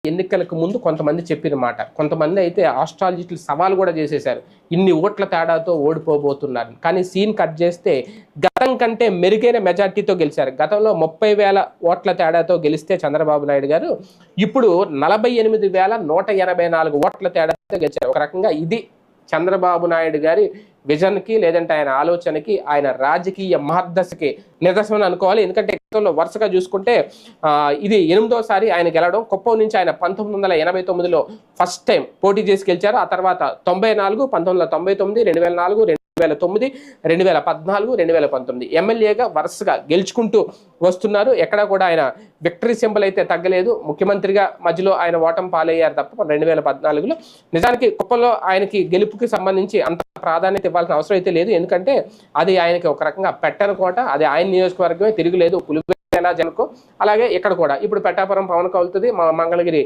ఎన్నికలకు ముందు కొంతమంది చెప్పిన మాట, కొంతమంది అయితే ఆస్ట్రాలజిస్టులు సవాల్ కూడా చేసేశారు, ఇన్ని ఓట్ల తేడాతో ఓడిపోబోతున్నారు. కానీ సీన్ కట్ చేస్తే గతం కంటే మెరుగైన మెజార్టీతో గెలిచారు. గతంలో 30,000 ఓట్ల తేడాతో గెలిస్తే చంద్రబాబు నాయుడు గారు ఇప్పుడు 48,184 ఓట్ల తేడాతో గెలిచారు. ఒక రకంగా ఇది చంద్రబాబు నాయుడు గారి విజన్కి, లేదంటే ఆయన ఆలోచనకి, ఆయన రాజకీయ మహర్దశకి నిదర్శనం అనుకోవాలి. ఎందుకంటే గతంలో వరుసగా చూసుకుంటే ఇది 8వ సారి ఆయన గెలవడం. కుప్పం నుంచి ఆయన 1989లో ఫస్ట్ టైం పోటీ చేసి గెలిచారు. ఆ తర్వాత 94, 1999, 2004, 2009, 2014, 2019 ఎమ్మెల్యేగా వరుసగా గెలుచుకుంటూ వస్తున్నారు. ఎక్కడా కూడా ఆయన విక్టరీ సింబల్ అయితే తగ్గలేదు. ముఖ్యమంత్రిగా మధ్యలో ఆయన ఓటమి పాలయ్యారు తప్ప 2014లో. నిజానికి కుప్పంలో ఆయనకి గెలుపుకి సంబంధించి అంత ప్రాధాన్యత ఇవ్వాల్సిన అవసరం అయితే లేదు. ఎందుకంటే అది ఆయనకి ఒక రకంగా పెట్టన కోట, అది ఆయన నియోజకవర్గమే, తిరుగులేదు. పులివెందుల జనకో అలాగే ఇక్కడ కూడా ఇప్పుడు పెట్టాపురం పవన్ కౌలుతుంది, మంగళగిరి